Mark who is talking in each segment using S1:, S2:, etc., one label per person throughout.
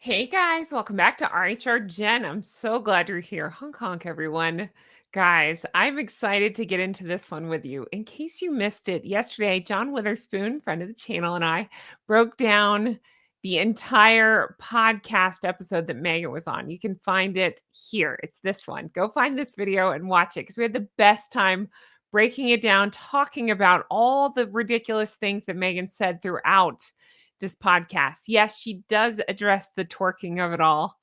S1: Hey guys, welcome back to RHR Jen. I'm so glad you're here. Honk honk, everyone. Guys, I'm excited to get into this one with you. In case you missed it, yesterday, John Witherspoon, friend of the channel, and I broke down the entire podcast episode that Meghan was on. You can find it here. It's this one. Go find this video and watch it because we had the best time breaking it down, talking about all the ridiculous things that Meghan said throughout this podcast. Yes, she does address the twerking of it all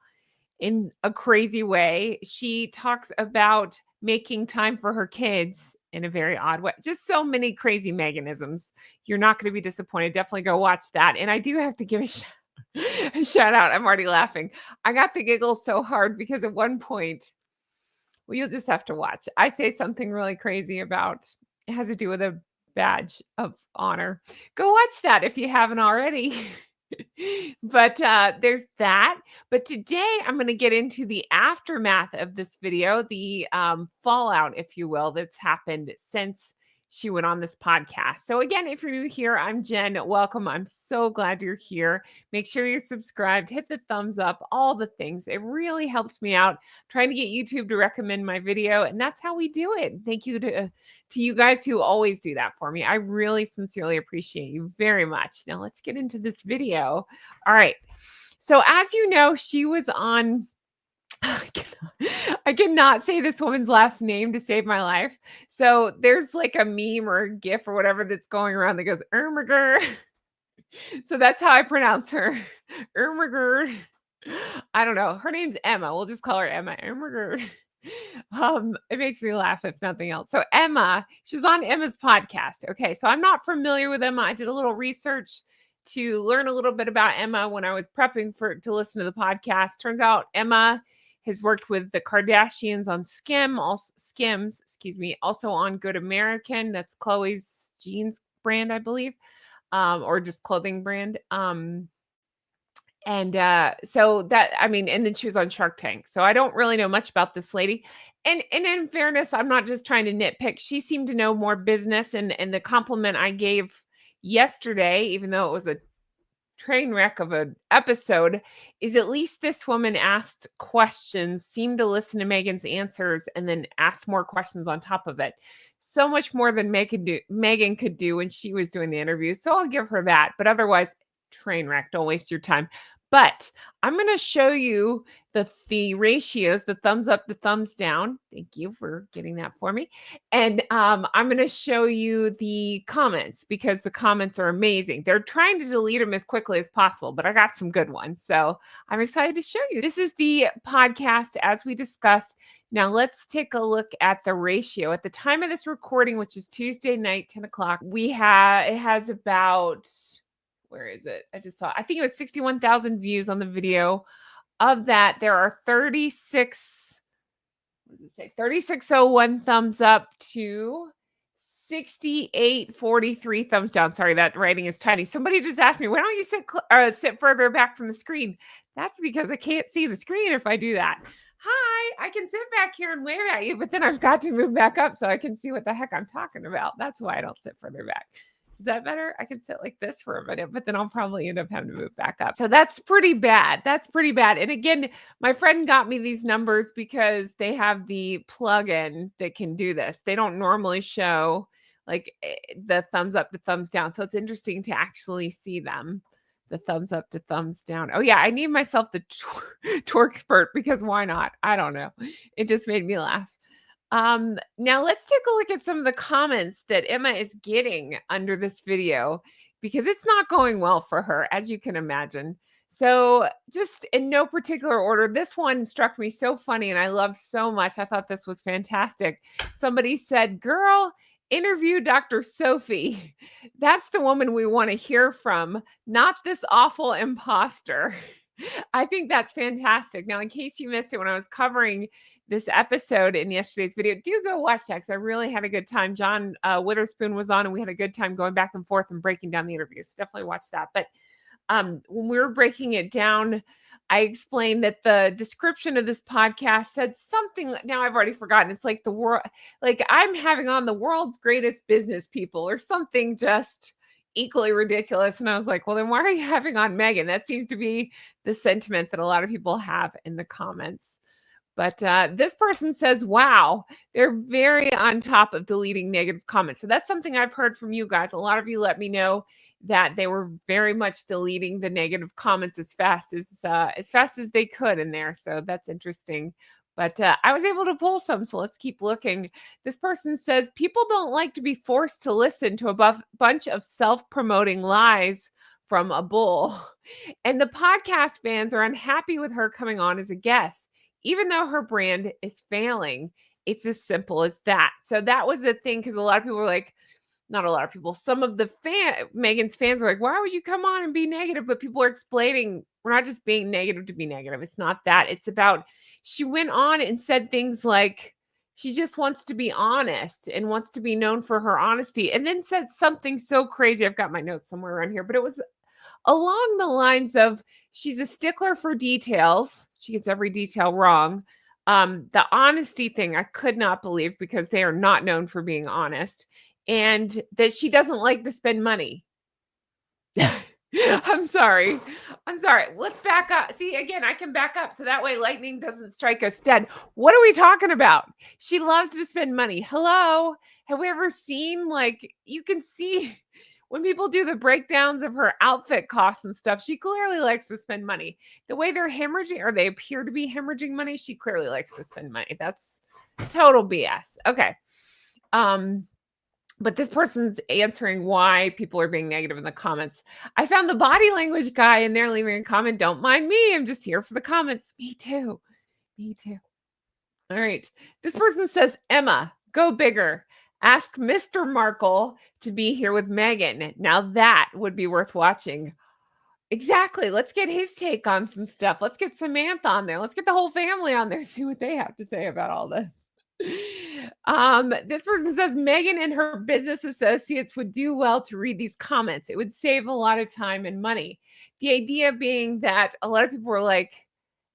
S1: in a crazy way. She talks about making time for her kids in a very odd way. Just so many crazy Meghanisms. You're not going to be disappointed. Definitely go watch that. And I do have to give a shout out. I'm already laughing. I got the giggles so hard because at one point, well, you'll just have to watch. I say something really crazy about it has to do with a badge of honor. Go watch that if you haven't already. But there's that. But today I'm going to get into the aftermath of this video, the fallout, if you will, that's happened since she went on this podcast. So again, if you're new here, I'm Jen. Welcome. I'm so glad you're here. Make sure you're subscribed, hit the thumbs up, all the things. It really helps me out trying to get YouTube to recommend my video, and that's how we do it. Thank you to you guys who always do that for me. I really sincerely appreciate you very much. Now let's get into this video. All right. So as you know, she was on I cannot say this woman's last name to save my life. So there's like a meme or a gif or whatever that's going around that goes Ermiger. So that's how I pronounce her. Ermiger. I don't know. Her name's Emma. We'll just call her Emma. Ermiger. It makes me laugh if nothing else. So Emma, she was on Emma's podcast. Okay, so I'm not familiar with Emma. I did a little research to learn a little bit about Emma when I was prepping to listen to the podcast. Turns out Emma has worked with the Kardashians on Skims, also on Good American. That's Chloe's jeans brand, I believe, or just clothing brand. So that, I mean, and then she was on Shark Tank. So I don't really know much about this lady. And in fairness, I'm not just trying to nitpick. She seemed to know more business. And the compliment I gave yesterday, even though it was a train wreck of an episode, is at least this woman asked questions, seemed to listen to Meghan's answers, and then asked more questions on top of it. So much more than Meghan could do when she was doing the interview. So I'll give her that. But otherwise, train wreck. Don't waste your time. But I'm going to show you the ratios, the thumbs up, the thumbs down. Thank you for getting that for me. And I'm going to show you the comments because the comments are amazing. They're trying to delete them as quickly as possible, but I got some good ones. So I'm excited to show you. This is the podcast as we discussed. Now let's take a look at the ratio. At the time of this recording, which is Tuesday night, 10 o'clock, it has about, where is it? I think it was 61,000 views on the video. Of that, there are 3601 thumbs up to 6843 thumbs down. Sorry, that writing is tiny. Somebody just asked me, why don't you sit further back from the screen? That's because I can't see the screen if I do that. Hi, I can sit back here and wave at you, but then I've got to move back up so I can see what the heck I'm talking about. That's why I don't sit further back. Is that better? I can sit like this for a minute, but then I'll probably end up having to move back up. So that's pretty bad. And again, my friend got me these numbers because they have the plugin that can do this. They don't normally show like the thumbs up to thumbs down. So it's interesting to actually see them. The thumbs up to thumbs down. Oh yeah, I need myself the twerk spurt because why not? I don't know. It just made me laugh. Now let's take a look at some of the comments that Emma is getting under this video because it's not going well for her, as you can imagine. So just in no particular order, this one struck me so funny and I loved so much. I thought this was fantastic. Somebody said, girl, interview Dr. Sophie. That's the woman we want to hear from, not this awful imposter. I think that's fantastic. Now, in case you missed it when I was covering this episode in yesterday's video, do go watch that because I really had a good time. John Witherspoon was on and we had a good time going back and forth and breaking down the interview. So definitely watch that. But when we were breaking it down, I explained that the description of this podcast said something. Now I've already forgotten. It's like the world, like I'm having on the world's greatest business people or something just equally ridiculous. And I was like, well, then why are you having on Meghan? That seems to be the sentiment that a lot of people have in the comments. But this person says, wow, they're very on top of deleting negative comments. So that's something I've heard from you guys. A lot of you let me know that they were very much deleting the negative comments as fast as they could in there. So that's interesting. But I was able to pull some, so let's keep looking. This person says, people don't like to be forced to listen to a bunch of self-promoting lies from a bull. And the podcast fans are unhappy with her coming on as a guest, even though her brand is failing. It's as simple as that. So that was the thing, because a lot of people were like, not a lot of people, some of the Meghan's fans were like, why would you come on and be negative? But people are explaining, we're not just being negative to be negative. It's not that. It's about, she went on and said things like, she just wants to be honest and wants to be known for her honesty. And then said something so crazy. I've got my notes somewhere around here, but it was along the lines of, she's a stickler for details. She gets every detail wrong. The honesty thing, I could not believe, because they are not known for being honest, and that she doesn't like to spend money. I'm sorry. Let's back up. See, again, I can back up so that way lightning doesn't strike us dead. What are we talking about? She loves to spend money. Hello. Have we ever seen, like, you can see when people do the breakdowns of her outfit costs and stuff, she clearly likes to spend money. The way they're hemorrhaging, or they appear to be hemorrhaging money, she clearly likes to spend money. That's total BS. Okay. But this person's answering why people are being negative in the comments. I found the body language guy in there leaving a comment. Don't mind me. I'm just here for the comments. Me too. Me too. All right. This person says, Emma, go bigger. Ask Mr. Markle to be here with Meghan. Now that would be worth watching. Exactly. Let's get his take on some stuff. Let's get Samantha on there. Let's get the whole family on there, see what they have to say about all this. This person says Meghan and her business associates would do well to read these comments. It would save a lot of time and money. The idea being that a lot of people were like,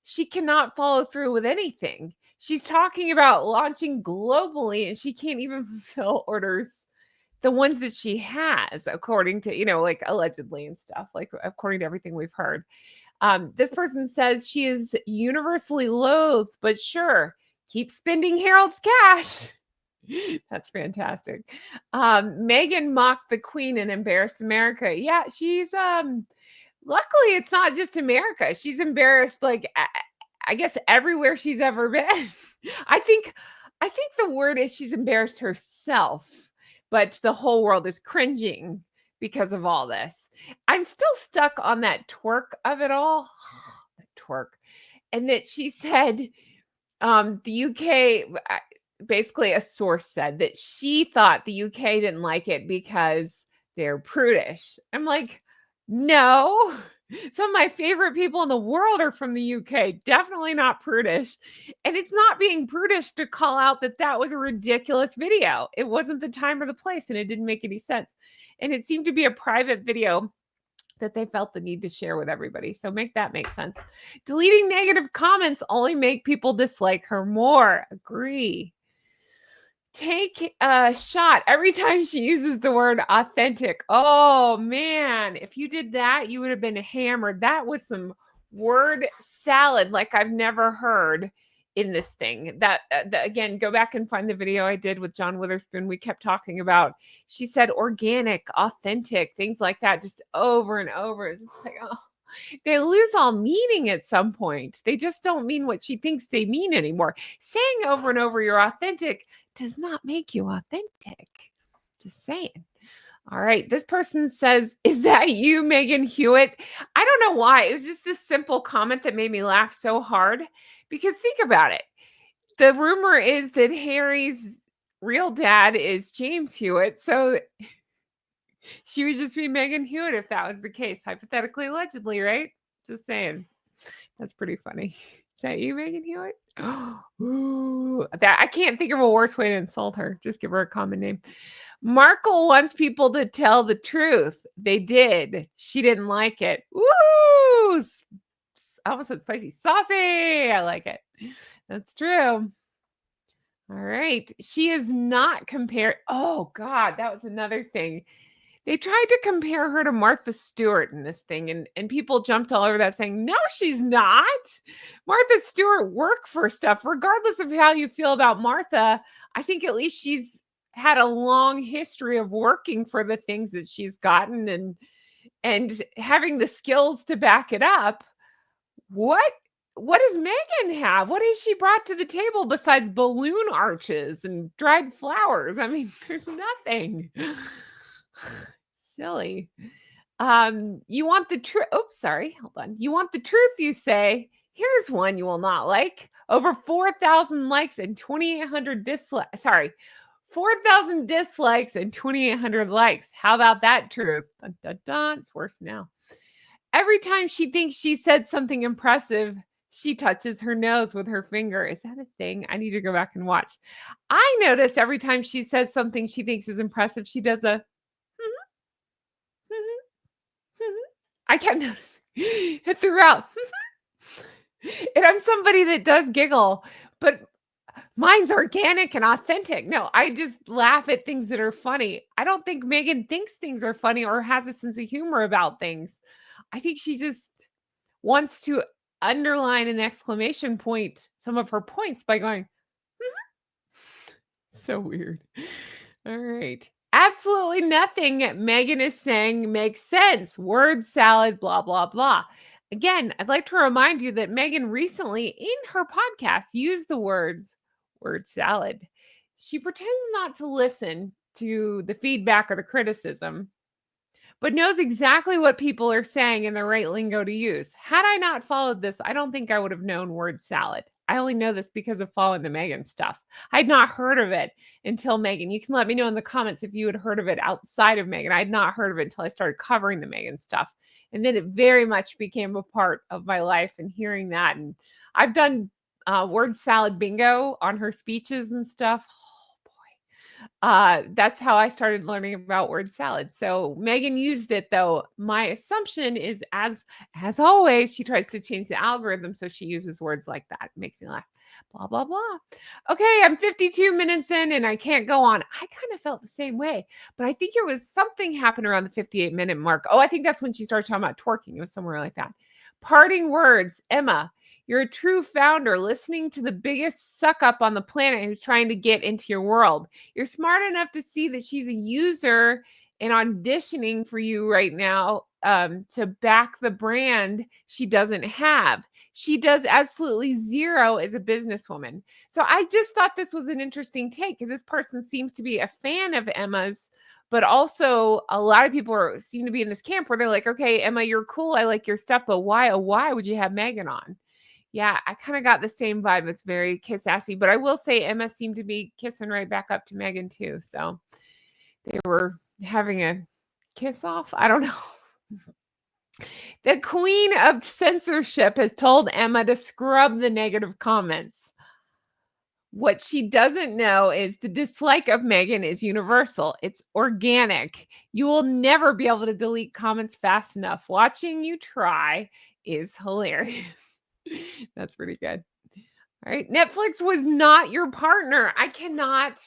S1: she cannot follow through with anything. She's talking about launching globally and she can't even fulfill orders, the ones that she has, according to, like allegedly and stuff, like according to everything we've heard. This person says she is universally loathed, but sure, keep spending Harold's cash. That's fantastic. Meghan mocked the Queen and embarrassed America. Yeah, she's luckily it's not just America. She's embarrassed, like, I guess everywhere she's ever been. I think the word is she's embarrassed herself, but the whole world is cringing because of all this. I'm still stuck on that twerk of it all. That twerk. And that she said, the UK, basically a source said that she thought the UK didn't like it because they're prudish. I'm like, no. Some of my favorite people in the world are from the UK. Definitely not prudish. And it's not being prudish to call out that that was a ridiculous video. It wasn't the time or the place, and it didn't make any sense. And it seemed to be a private video that they felt the need to share with everybody. So make that make sense. Deleting negative comments only make people dislike her more. Agree. Take a shot every time she uses the word authentic. Oh man, if you did that, you would have been hammered. That was some word salad like I've never heard in this thing. That again, go back and find the video I did with John Witherspoon. We kept talking about, she said organic, authentic, things like that, just over and over. It's just like, oh, they lose all meaning at some point. They just don't mean what she thinks they mean anymore. Saying over and over you're authentic does not make you authentic. Just saying. All right. This person says, is that you, Meghan Hewitt? I don't know why. It was just this simple comment that made me laugh so hard, because think about it. The rumor is that Harry's real dad is James Hewitt. So she would just be Meghan Hewitt if that was the case, hypothetically, allegedly, right? Just saying. That's pretty funny. Is that you, Meghan Hewitt? Ooh, that I can't think of a worse way to insult her. Just give her a common name. Markle wants people to tell the truth. They did. She didn't like it. Woo! I almost said spicy. Saucy. I like it. That's true. All right. She is not compared. Oh, God. That was another thing. They tried to compare her to Martha Stewart in this thing, and people jumped all over that saying, "No, she's not. Martha Stewart worked for stuff. Regardless of how you feel about Martha, I think at least she's had a long history of working for the things that she's gotten and having the skills to back it up. What what does Megan have? What has she brought to the table besides balloon arches and dried flowers? I mean, there's nothing. Silly. You want the truth? Oops, sorry. Hold on. You want the truth, you say. Here's one you will not like. Over 4,000 likes and 2,800 dislikes. Sorry, 4,000 dislikes and 2,800 likes. How about that truth? Dun, dun, dun. It's worse now. Every time she thinks she said something impressive, she touches her nose with her finger. Is that a thing? I need to go back and watch. I notice every time she says something she thinks is impressive, she does a I kept noticing it throughout. And I'm somebody that does giggle, but mine's organic and authentic. No, I just laugh at things that are funny. I don't think Megan thinks things are funny or has a sense of humor about things. I think she just wants to underline an exclamation point, some of her points by going, so weird. All right. Absolutely nothing Megan is saying makes sense. Word salad, blah, blah, blah. Again, I'd like to remind you that Megan recently in her podcast used the words word salad. She pretends not to listen to the feedback or the criticism, but knows exactly what people are saying and the right lingo to use. Had I not followed this, I don't think I would have known word salad. I only know this because of following the Meghan stuff. I'd not heard of it until Meghan. You can let me know in the comments if you had heard of it outside of Meghan. I'd not heard of it until I started covering the Meghan stuff. And then it very much became a part of my life and hearing that. And I've done word salad bingo on her speeches and stuff. That's how I started learning about word salad. So Megan used it though. My assumption is as always, she tries to change the algorithm. So she uses words like that. It makes me laugh. Blah, blah, blah. Okay, I'm 52 minutes in and I can't go on. I kind of felt the same way, but I think it was something happened around the 58-minute mark. Oh, I think that's when she started talking about twerking. It was somewhere like that. Parting words, Emma. You're a true founder listening to the biggest suck up on the planet who's trying to get into your world. You're smart enough to see that she's a user and auditioning for you right now to back the brand she doesn't have. She does absolutely zero as a businesswoman. So I just thought this was an interesting take because this person seems to be a fan of Emma's, but also a lot of people seem to be in this camp where they're like, okay, Emma, you're cool. I like your stuff, but why would you have Meghan on? Yeah, I kind of got the same vibe. It's very kiss-assy, but I will say Emma seemed to be kissing right back up to Meghan too. So they were having a kiss off. I don't know. The queen of censorship has told Emma to scrub the negative comments. What she doesn't know is the dislike of Meghan is universal. It's organic. You will never be able to delete comments fast enough. Watching you try is hilarious. That's pretty good. All right. Netflix was not your partner. I cannot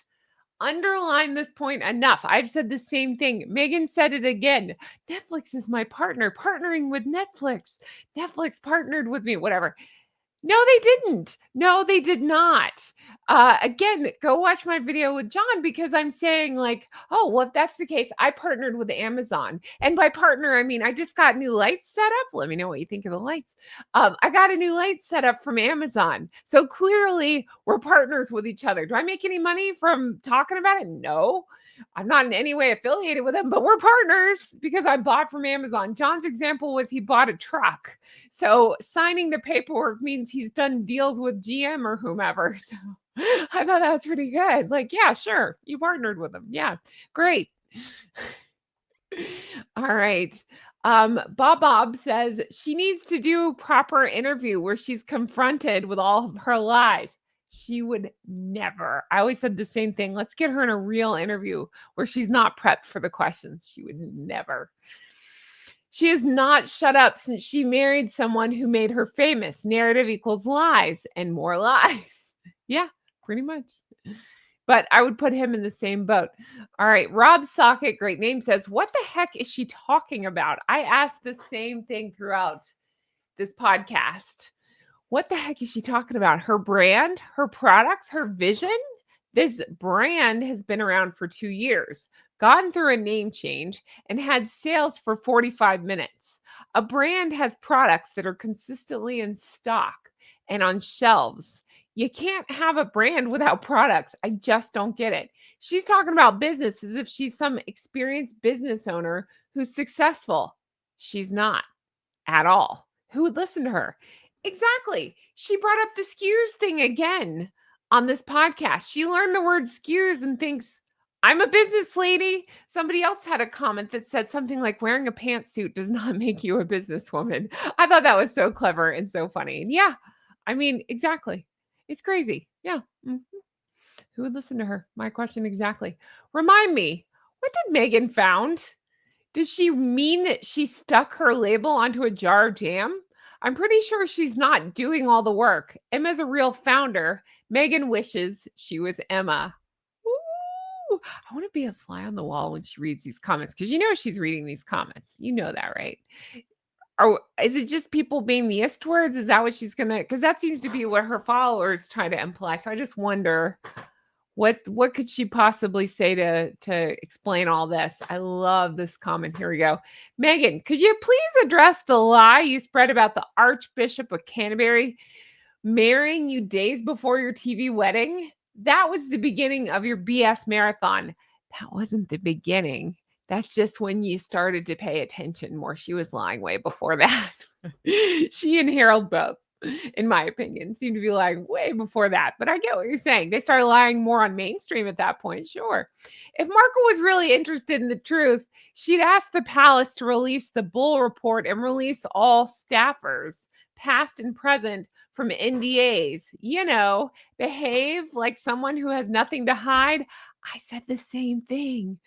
S1: underline this point enough. I've said the same thing. Meghan said it again. Netflix is my partner, partnering with Netflix. Netflix partnered with me, whatever. No, they didn't. No, they did not. Again, go watch my video with John because I'm saying like, oh, well, if that's the case, I partnered with Amazon. And by partner, I mean, I just got new lights set up. Let me know what you think of the lights. I got a new light set up from Amazon. So clearly we're partners with each other. Do I make any money from talking about it? No. I'm not in any way affiliated with them, but we're partners because I bought from Amazon. John's example was he bought a truck. So signing the paperwork means he's done deals with GM or whomever. So I thought that was pretty good. Like, yeah, sure. You partnered with them. Yeah, great. All right. Bob says she needs to do a proper interview where she's confronted with all of her lies. She would never. I always said the same thing. Let's get her in a real interview where she's not prepped for the questions. She would never. She has not shut up since she married someone who made her famous. Narrative equals lies and more lies. Yeah, pretty much. but I would put him in the same boat. All right, Rob Socket, great name, says, "What the heck is she talking about?" I asked the same thing throughout this podcast. What the heck is she talking about? Her brand, her products, her vision? This brand has been around for 2 years, gone through a name change, and had sales for 45 minutes. A brand has products that are consistently in stock and on shelves. You can't have a brand without products. I just don't get it. She's talking about business as if she's some experienced business owner who's successful. She's not at all. Who would listen to her? Exactly. She brought up the skews thing again on this podcast. She learned the word skews and thinks, I'm a business lady. Somebody else had a comment that said something like wearing a pantsuit does not make you a businesswoman. I thought that was so clever and so funny. And yeah, I mean, exactly. It's crazy. Yeah. Mhm. Who would listen to her? My question exactly. Remind me, what did Meghan found? Does she mean that she stuck her label onto a jar of jam? I'm pretty sure she's not doing all the work. Emma's a real founder. Meghan wishes she was Emma. Ooh, I want to be a fly on the wall when she reads these comments because you know she's reading these comments. You know that, right? Or is it just people being the ist words? Is that what she's gonna? Because that seems to be what her followers try to imply. So I just wonder what could she possibly say to explain all this? I love this comment. Here we go. Meghan, could you please address the lie you spread about the Archbishop of Canterbury marrying you days before your TV wedding? That was the beginning of your BS marathon. That wasn't the beginning. That's just when you started to pay attention more. She was lying way before that. She and Harold both, in my opinion, seem to be lying way before that. But I get what you're saying. They started lying more on mainstream at that point, sure. If Markle was really interested in the truth, she'd ask the palace to release the Bull report and release all staffers, past and present, from NDAs. You know, behave like someone who has nothing to hide. I said the same thing.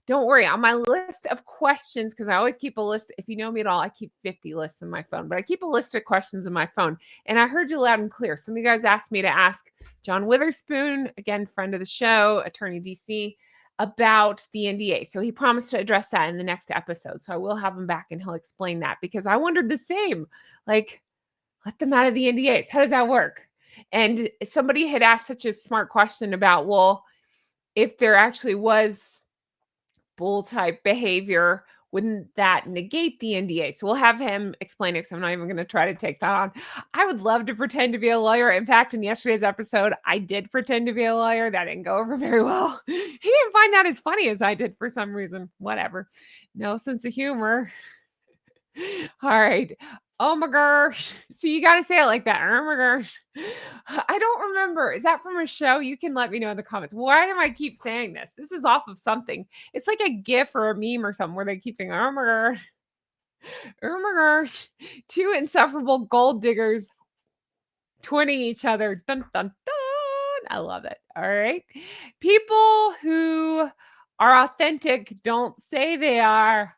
S1: Don't worry, on my list of questions, because I always keep a list. If you know me at all, I keep 50 lists in my phone, but I keep a list of questions in my phone. And I heard you loud and clear. Some of you guys asked me to ask John Witherspoon, again, friend of the show, attorney DC, about the NDA. So he promised to address that in the next episode. So I will have him back and he'll explain that because I wondered the same. Like, let them out of the NDAs. How does that work? And somebody had asked such a smart question about, well, if there actually was bull type behavior, wouldn't that negate the NDA? So we'll have him explain it because I'm not even going to try to take that on. I would love to pretend to be a lawyer. In fact, in yesterday's episode, I did pretend to be a lawyer. That didn't go over very well. He didn't find that as funny as I did for some reason. Whatever. No sense of humor. All right. Oh my gosh. See, you got to say it like that. Oh my gosh. I don't remember. Is that from a show? You can let me know in the comments. Why do I keep saying this? This is off of something. It's like a GIF or a meme or something where they keep saying, oh my gosh. Oh my gosh. Two insufferable gold diggers twinning each other. Dun, dun, dun. I love it. All right. People who are authentic don't say they are.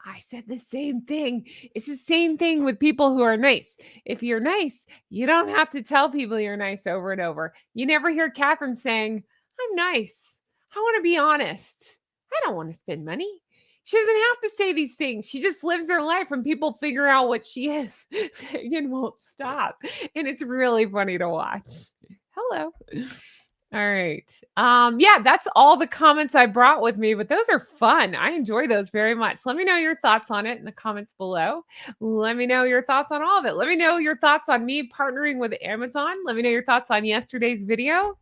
S1: I said the same thing. It's the same thing with people who are nice. If you're nice, you don't have to tell people you're nice over and over. You never hear Catherine saying, I'm nice. I want to be honest. I don't want to spend money. She doesn't have to say these things. She just lives her life and people figure out what she is. Meghan won't stop. And it's really funny to watch. Hello. All right. Yeah, that's all the comments I brought with me, but those are fun. I enjoy those very much. Let me know your thoughts on it in the comments below. Let me know your thoughts on all of it. Let me know your thoughts on me partnering with Amazon. Let me know your thoughts on yesterday's video.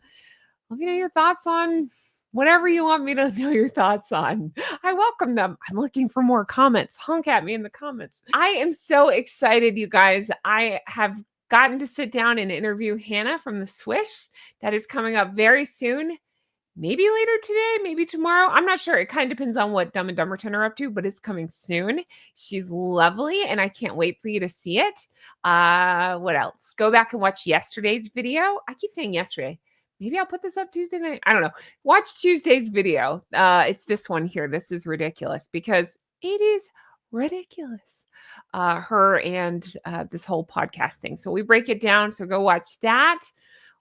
S1: Let me know your thoughts on whatever you want me to know your thoughts on. I welcome them. I'm looking for more comments. Honk at me in the comments. I am so excited, you guys. I have gotten to sit down and interview Hannah from the Swish. That is coming up very soon. Maybe later today, maybe tomorrow. I'm not sure. It kind of depends on what Dumb and Dumberton are up to, but it's coming soon. She's lovely, and I can't wait for you to see it. What else? Go back and watch yesterday's video. I keep saying yesterday. Maybe I'll put this up Tuesday night. I don't know. Watch Tuesday's video. It's this one here. This is ridiculous because it is ridiculous. Her and this whole podcast thing. So we break it down. So go watch that.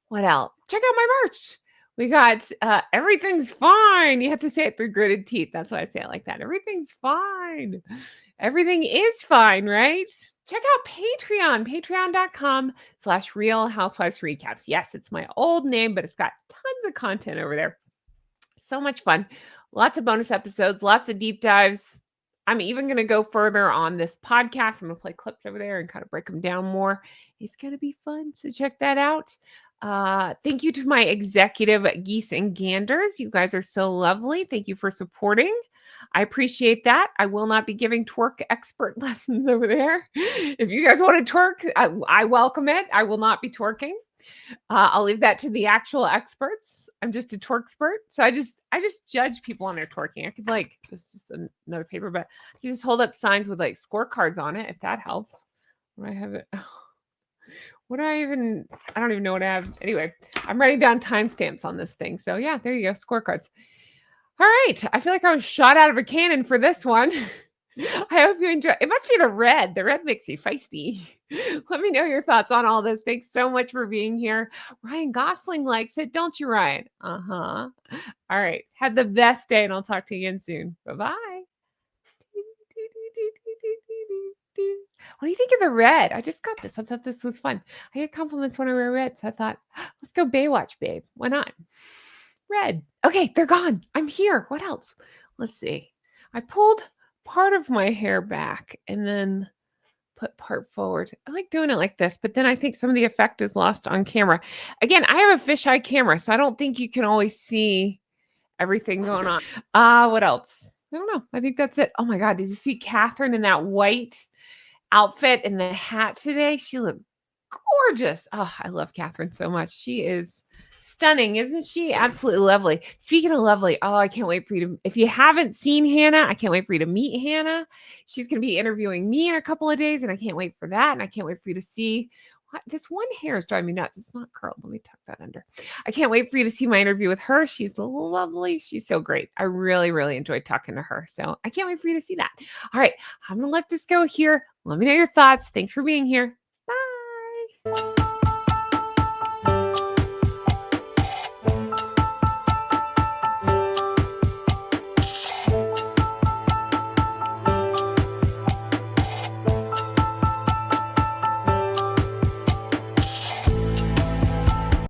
S1: What else? Check out my merch. We got everything's fine. You have to say it through gritted teeth. That's why I say it like that. Everything's fine. Everything is fine, right? Check out Patreon, patreon.com/Real Housewives Recaps. Yes, it's my old name, but it's got tons of content over there. So much fun. Lots of bonus episodes, lots of deep dives. I'm even going to go further on this podcast. I'm going to play clips over there and kind of break them down more. It's going to be fun. So check that out. Thank you to my executive geese and ganders. You guys are so lovely. Thank you for supporting. I appreciate that. I will not be giving twerk expert lessons over there. If you guys want to twerk, I welcome it. I will not be twerking. I'll leave that to the actual experts. I'm just a twerk expert. So I just judge people on their twerking. I could this is just another paper, but you just hold up signs with like scorecards on it if that helps. What do I have it? What do I don't even know what I have. Anyway, I'm writing down timestamps on this thing. So yeah, there you go. Scorecards. All right. I feel like I was shot out of a cannon for this one. I hope you enjoy. It must be the red. The red makes you feisty. Let me know your thoughts on all this. Thanks so much for being here. Ryan Gosling likes it, don't you, Ryan? Uh-huh. All right. Have the best day, and I'll talk to you again soon. Bye-bye. What do you think of the red? I just got this. I thought this was fun. I get compliments when I wear red, so I thought, let's go Baywatch, babe. Why not? Red. Okay, they're gone. I'm here. What else? Let's see. I pulled part of my hair back and then put part forward. I like doing it like this, but then I think some of the effect is lost on camera. Again, I have a fisheye camera, so I don't think you can always see everything going on. What else? I don't know. I think that's it. Oh my God, did you see Catherine in that white outfit and the hat today? She looked gorgeous. Oh, I love Catherine so much. She is stunning, isn't she? Absolutely lovely. Speaking of lovely, oh, I can't wait for you to, if you haven't seen Hannah, I can't wait for you to meet Hannah. She's going to be interviewing me in a couple of days, and I can't wait for that. And I can't wait for you to see what this one hair is driving me nuts. It's not curled. Let me tuck that under. I can't wait for you to see my interview with her. She's lovely. She's so great. I really, really enjoyed talking to her. So I can't wait for you to see that. All right. I'm going to let this go here. Let me know your thoughts. Thanks for being here.